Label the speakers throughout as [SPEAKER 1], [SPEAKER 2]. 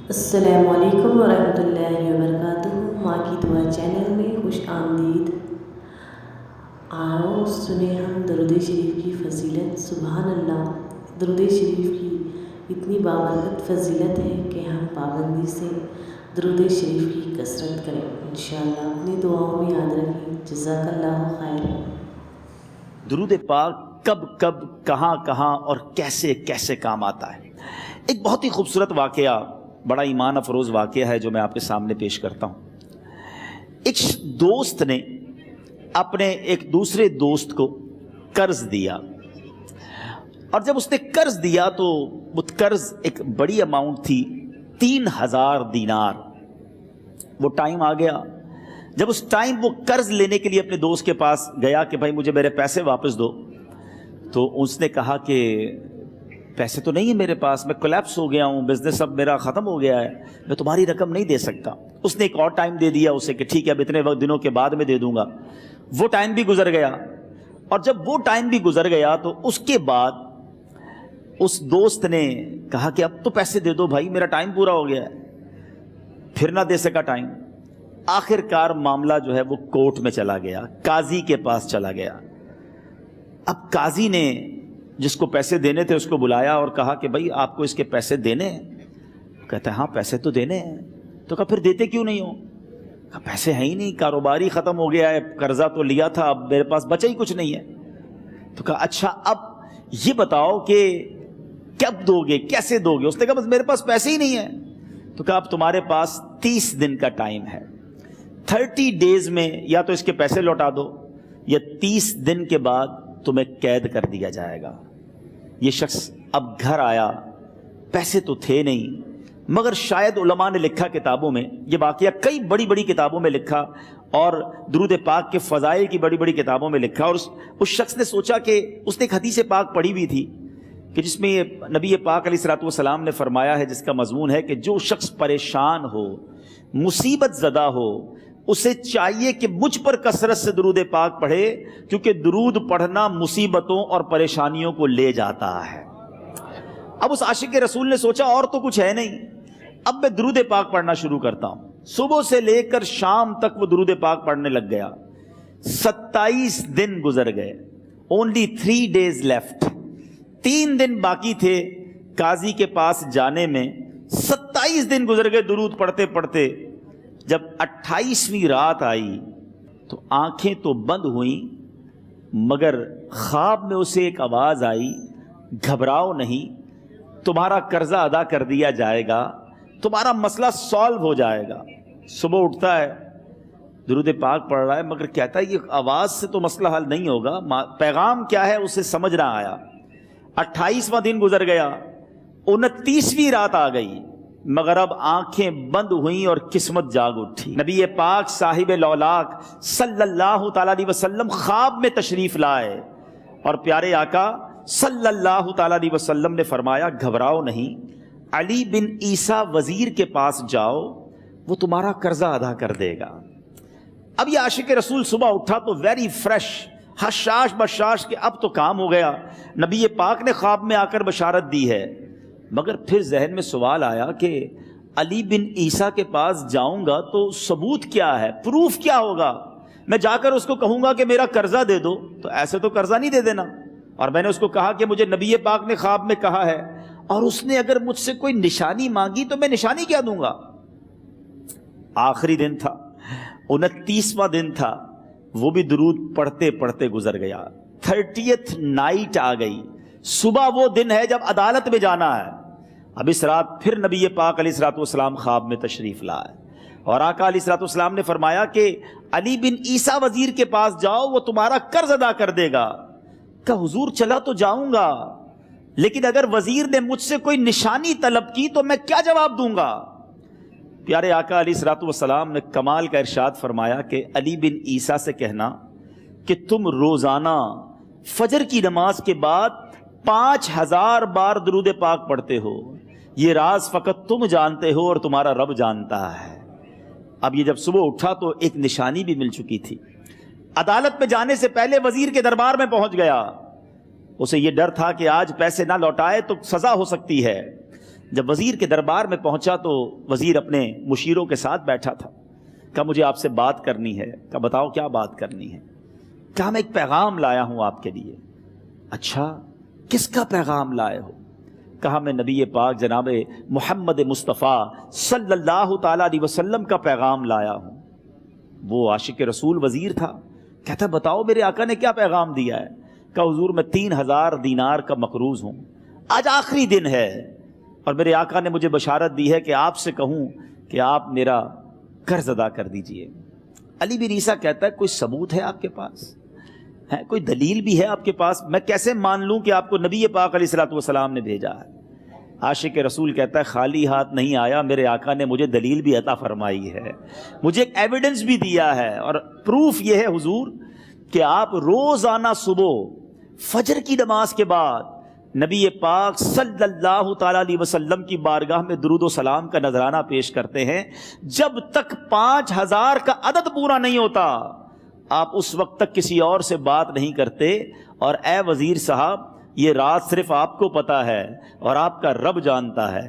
[SPEAKER 1] السلام علیکم ورحمۃ اللہ وبرکاتہ۔ ماں کی دعا چینل میں خوش آمدید۔ آؤ سنیں ہم درود شریف کی فضیلت۔ سبحان اللہ، درود شریف کی اتنی بابرکت فضیلت ہے کہ ہم پابندی سے درود شریف کی کثرت کریں۔ انشاءاللہ اپنی دعاؤں میں یاد رکھیں۔ جزاک اللہ خیر۔
[SPEAKER 2] درود پاک کب کب کہاں کہاں اور کیسے کیسے کام آتا ہے۔ ایک بہت ہی خوبصورت واقعہ، بڑا ایمان افروز واقعہ ہے جو میں آپ کے سامنے پیش کرتا ہوں۔ ایک دوست نے اپنے ایک دوسرے دوست کو قرض دیا، اور جب اس نے قرض دیا تو وہ قرض ایک بڑی اماؤنٹ تھی، 3000 دینار۔ وہ ٹائم آ گیا جب اس ٹائم وہ قرض لینے کے لیے اپنے دوست کے پاس گیا کہ بھائی مجھے میرے پیسے واپس دو، تو اس نے کہا کہ پیسے تو نہیں ہے میرے پاس، میں کولیپس ہو گیا ہوں، بزنس اب میرا ختم ہو گیا ہے، میں تمہاری رقم نہیں دے سکتا۔ اس نے ایک اور ٹائم دے دیا اسے کہ ٹھیک ہے اب اتنے وقت دنوں کے بعد میں دے دوں گا۔ وہ ٹائم بھی گزر گیا، اور جب وہ ٹائم بھی گزر گیا تو اس کے بعد اس دوست نے کہا کہ اب تو پیسے دے دو بھائی، میرا ٹائم پورا ہو گیا ہے۔ پھر نہ دے سکا ٹائم۔ آخر کار معاملہ جو ہے وہ کورٹ میں چلا گیا، قاضی کے پاس چلا گیا۔ اب قاضی نے جس کو پیسے دینے تھے اس کو بلایا اور کہا کہ بھائی آپ کو اس کے پیسے دینے ہیں؟ کہتا ہے ہاں پیسے تو دینے ہیں۔ تو کہا پھر دیتے کیوں نہیں ہو؟ کہا پیسے ہیں ہی نہیں، کاروبار ہی ختم ہو گیا ہے، قرضہ تو لیا تھا، اب میرے پاس بچا ہی کچھ نہیں ہے۔ تو کہا اچھا اب یہ بتاؤ کہ کب دو گے، کیسے دو گے؟ اس نے کہا بس میرے پاس پیسے ہی نہیں ہیں۔ تو کہا اب تمہارے پاس 30 دن کا ٹائم ہے، 30 ڈیز میں یا تو اس کے پیسے لوٹا دو یا 30 دن کے بعد تمہیں قید کر دیا جائے گا۔ یہ شخص اب گھر آیا، پیسے تو تھے نہیں، مگر شاید علماء نے لکھا کتابوں میں، یہ واقعہ کئی بڑی بڑی کتابوں میں لکھا اور درود پاک کے فضائل کی بڑی بڑی کتابوں میں لکھا، اور اس شخص نے سوچا کہ اس نے ایک حدیث پاک پڑھی ہوئی تھی کہ جس میں نبی پاک علیہ الصلوۃ والسلام نے فرمایا ہے، جس کا مضمون ہے کہ جو شخص پریشان ہو، مصیبت زدہ ہو، اسے چاہیے کہ مجھ پر کثرت سے درود پاک پڑھے، کیونکہ درود پڑھنا مصیبتوں اور پریشانیوں کو لے جاتا ہے۔ اب اس عاشق رسول نے سوچا اور تو کچھ ہے نہیں، اب میں درود پاک پڑھنا شروع کرتا ہوں۔ صبح سے لے کر شام تک وہ درود پاک پڑھنے لگ گیا۔ 27 دن گزر گئے، only 3 days left، 3 دن باقی تھے قاضی کے پاس جانے میں۔ 27 دن گزر گئے درود پڑھتے پڑھتے۔ جب 28ویں رات آئی تو آنکھیں تو بند ہوئیں، مگر خواب میں اسے ایک آواز آئی، گھبراؤ نہیں، تمہارا قرضہ ادا کر دیا جائے گا، تمہارا مسئلہ سالو ہو جائے گا۔ صبح اٹھتا ہے، درود پاک پڑھ رہا ہے، مگر کہتا ہے یہ آواز سے تو مسئلہ حل نہیں ہوگا، پیغام کیا ہے اسے سمجھ نہ آیا۔ 28واں دن گزر گیا، 29ویں رات آ گئی، مگر اب آنکھیں بند ہوئیں اور قسمت جاگ اٹھی۔ نبی پاک صاحب لولاک صلی اللہ تعالیٰ علیہ وسلم خواب میں تشریف لائے، اور پیارے آقا صلی اللہ تعالیٰ علیہ وسلم نے فرمایا گھبراؤ نہیں، علی بن عیسیٰ وزیر کے پاس جاؤ، وہ تمہارا قرضہ ادا کر دے گا۔ اب یہ عاشق رسول صبح اٹھا تو ویری فریش، حشاش بشاش کہ اب تو کام ہو گیا، نبی پاک نے خواب میں آ کر بشارت دی ہے۔ مگر پھر ذہن میں سوال آیا کہ علی بن عیسیٰ کے پاس جاؤں گا تو ثبوت کیا ہے، پروف کیا ہوگا؟ میں جا کر اس کو کہوں گا کہ میرا قرضہ دے دو تو ایسے تو قرضہ نہیں دے دینا، اور میں نے اس کو کہا کہ مجھے نبی پاک نے خواب میں کہا ہے، اور اس نے اگر مجھ سے کوئی نشانی مانگی تو میں نشانی کیا دوں گا؟ آخری دن تھا، 29واں دن تھا، وہ بھی درود پڑھتے پڑھتے گزر گیا۔ 30th نائٹ آ گئی، صبح وہ دن ہے جب عدالت میں جانا ہے۔ اب اس رات پھر نبی پاک علیہ الصلوۃ والسلام خواب میں تشریف لائے، اور آقا علیہ الصلوۃ والسلام نے فرمایا کہ علی بن عیسیٰ وزیر کے پاس جاؤ، وہ تمہارا قرض ادا کر دے گا۔ کہ حضور چلا تو جاؤں گا، لیکن اگر وزیر نے مجھ سے کوئی نشانی طلب کی تو میں کیا جواب دوں گا؟ پیارے آقا علیہ الصلوۃ والسلام نے کمال کا ارشاد فرمایا کہ علی بن عیسیٰ سے کہنا کہ تم روزانہ فجر کی نماز کے بعد 5000 بار درود پاک پڑھتے ہو، یہ راز فقط تم جانتے ہو اور تمہارا رب جانتا ہے۔ اب یہ جب صبح اٹھا تو ایک نشانی بھی مل چکی تھی۔ عدالت میں جانے سے پہلے وزیر کے دربار میں پہنچ گیا، اسے یہ ڈر تھا کہ آج پیسے نہ لوٹائے تو سزا ہو سکتی ہے۔ جب وزیر کے دربار میں پہنچا تو وزیر اپنے مشیروں کے ساتھ بیٹھا تھا. کہا مجھے آپ سے بات کرنی ہے. کہا بتاؤ کیا بات کرنی ہے. کہا میں ایک پیغام لایا ہوں آپ کے لیے. اچھا کس کا پیغام لائے ہو؟ کہا میں نبی پاک جناب محمد مصطفیٰ صلی اللہ تعالیٰ علیہ وسلم کا پیغام لایا ہوں. وہ عاشق رسول وزیر تھا. کہتا بتاؤ میرے آقا نے کیا پیغام دیا ہے؟ کہا حضور میں 3000 دینار کا مقروض ہوں. آج آخری دن ہے اور میرے آقا نے مجھے بشارت دی ہے کہ آپ سے کہوں کہ آپ میرا قرض ادا کر دیجئے. علی بن عیسیٰ کہتا ہے کوئی ثبوت ہے آپ کے پاس؟ ہے کوئی دلیل بھی ہے آپ کے پاس؟ میں کیسے مان لوں کہ آپ کو نبی پاک علیہ الصلوۃ والسلام نے بھیجا ہے؟ عاشق رسول کہتا ہے خالی ہاتھ نہیں آیا، میرے آقا نے مجھے دلیل بھی عطا فرمائی ہے، مجھے ایک ایویڈنس بھی دیا ہے. اور پروف یہ ہے حضور کہ آپ روزانہ صبح فجر کی نماز کے بعد نبی پاک صلی اللہ تعالیٰ علیہ وسلم کی بارگاہ میں درود و سلام کا نذرانہ پیش کرتے ہیں. جب تک 5000 کا عدد پورا نہیں ہوتا آپ اس وقت تک کسی اور سے بات نہیں کرتے. اور اے وزیر صاحب یہ راز صرف آپ کو پتا ہے اور آپ کا رب جانتا ہے.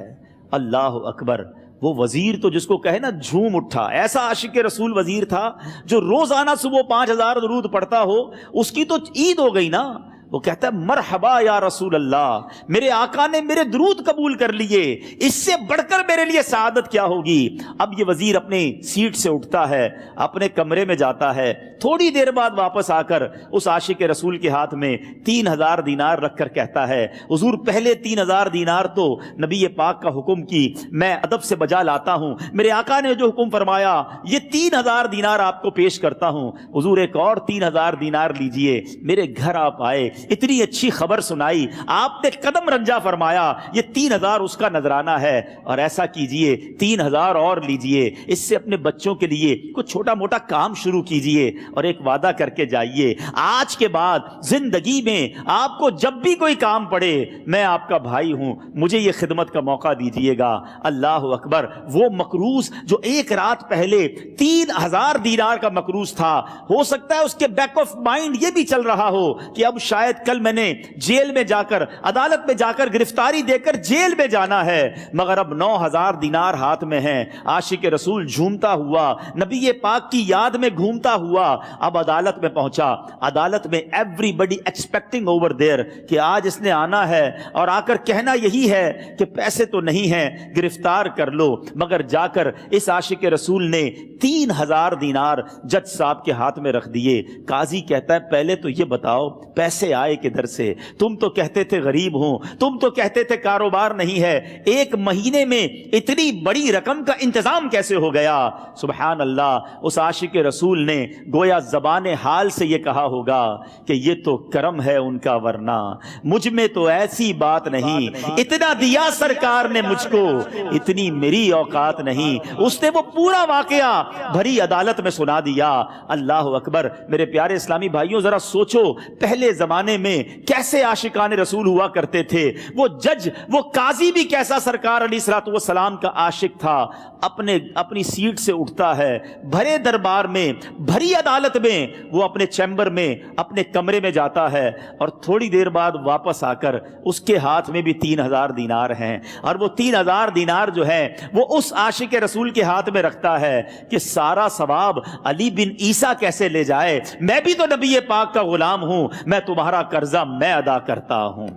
[SPEAKER 2] اللہ اکبر. وہ وزیر تو جس کو کہے نا جھوم اٹھا، ایسا عاشق رسول وزیر تھا جو روزانہ صبح 5000 درود پڑھتا ہو. اس کی تو عید ہو گئی نا. وہ کہتا ہے مرحبا یا رسول اللہ، میرے آقا نے میرے درود قبول کر لیے، اس سے بڑھ کر میرے لیے سعادت کیا ہوگی. اب یہ وزیر اپنی سیٹ سے اٹھتا ہے، اپنے کمرے میں جاتا ہے. تھوڑی دیر بعد واپس آ کر اس عاشق رسول کے ہاتھ میں 3000 دینار رکھ کر کہتا ہے حضور پہلے 3000 دینار تو نبی پاک کا حکم کی میں ادب سے بجا لاتا ہوں، میرے آقا نے جو حکم فرمایا یہ 3000 دینار آپ کو پیش کرتا ہوں. حضور ایک اور 3000 دینار لیجئے. میرے گھر آپ آئے، اتنی اچھی خبر سنائی، آپ نے قدم رنجا فرمایا، یہ 3000 اس کا نذرانہ ہے. اور ایسا کیجئے 3000 اور لیجئے، اس سے اپنے بچوں کے لیے کچھ چھوٹا موٹا کام شروع کیجئے اور ایک وعدہ کر کے جائیے، آج کے بعد زندگی میں آپ کو جب بھی کوئی کام پڑے میں آپ کا بھائی ہوں، مجھے یہ خدمت کا موقع دیجئے گا. اللہ اکبر. وہ مقروض جو ایک رات پہلے 3000 دینار کا مقروض تھا، ہو سکتا ہے اس کے بیک آف مائنڈ یہ بھی چل رہا ہو کہ اب شاید کل میں نے جیل میں جا کر عدالت میں جا کر گرفتاری دے کر جیل میں جانا ہے، مگر اب 9000 دینار ہاتھ میں ہیں. عاشق رسول جھومتا ہوا نبی پاک کی یاد میں گھومتا ہوا اب عدالت میں پہنچا. عدالت میں everybody expecting over there کہ آج اس نے آنا ہے اور آ کر کہنا یہی ہے کہ پیسے تو نہیں ہیں، گرفتار کر لو. مگر جا کر اس عاشق رسول نے 3000 دینار جج صاحب کے ہاتھ میں رکھ دیے. قاضی کہتا ہے پہلے تو یہ بتاؤ پیسے آئے کدھر سے؟ تم تو کہتے تھے غریب ہوں، تم تو کہتے تھے کاروبار نہیں ہے، ایک مہینے میں اتنی بڑی رقم کا انتظام کیسے ہو گیا؟ سبحان اللہ. اس عاشق رسول نے گویا زبان حال سے یہ کہا ہوگا کہ یہ تو کرم ہے ان کا، ورنہ مجھ میں تو ایسی بات نہیں، اتنا دیا سرکار نے مجھ کو، اتنی میری اوقات نہیں. اس نے وہ پورا واقعہ بھری عدالت میں سنا دیا. اللہ اکبر. میرے پیارے اسلامی بھائیوں ذرا سوچو پہلے زمانے میں کیسے عاشقان رسول ہوا کرتے تھے. وہ جج، وہ قاضی بھی کیسا سرکار علیہ الصلوۃ والسلام کا عاشق تھا. اپنی سیٹ سے اٹھتا ہے، بھرے دربار میں، بھری عدالت میں، وہ اپنے چیمبر میں، اپنے کمرے میں جاتا ہے اور تھوڑی دیر بعد واپس آ کر اس کے ہاتھ میں بھی 3000 دینار ہیں. اور وہ 3000 دینار جو ہے وہ اس عاشق رسول کے ہاتھ میں رکھتا ہے کہ سارا ثواب علی بن عیسیٰ کیسے لے جائے، میں بھی تو نبی پاک کا غلام ہوں، میں تمہارا قرضہ میں ادا کرتا ہوں.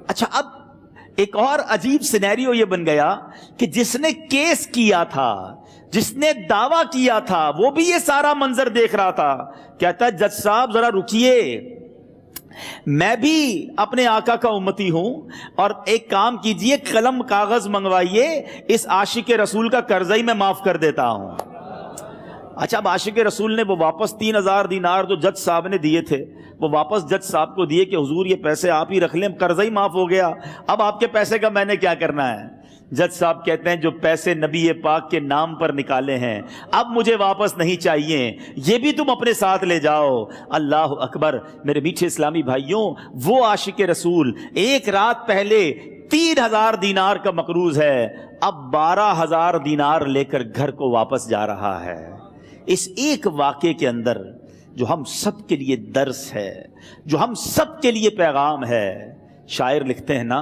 [SPEAKER 2] اچھا اب ایک اور عجیب سینیریو یہ بن گیا کہ جس نے کیس کیا تھا، جس نے دعویٰ کیا تھا، وہ بھی یہ سارا منظر دیکھ رہا تھا. کہتا ہے جج صاحب ذرا رکیے، میں بھی اپنے آقا کا امتی ہوں اور ایک کام کیجئے، قلم کاغذ منگوائیے، اس عاشق رسول کا قرضہ ہی میں معاف کر دیتا ہوں. اچھا اب عاشق رسول نے وہ واپس 3000 دینار جو جج صاحب نے دیے تھے وہ واپس جج صاحب کو دیے کہ حضور یہ پیسے آپ ہی رکھ لیں، قرضہ ہی معاف ہو گیا، اب آپ کے پیسے کا میں نے کیا کرنا ہے؟ جج صاحب کہتے ہیں جو پیسے نبی پاک کے نام پر نکالے ہیں اب مجھے واپس نہیں چاہیے، یہ بھی تم اپنے ساتھ لے جاؤ. اللہ اکبر. میرے میٹھے اسلامی بھائیوں وہ عاشق رسول ایک رات پہلے 3000 دینار کا مقروض ہے، اب 12000 دینار لے کر گھر کو واپس جا رہا ہے. اس ایک واقعے کے اندر جو ہم سب کے لیے درس ہے، جو ہم سب کے لیے پیغام ہے. شاعر لکھتے ہیں نا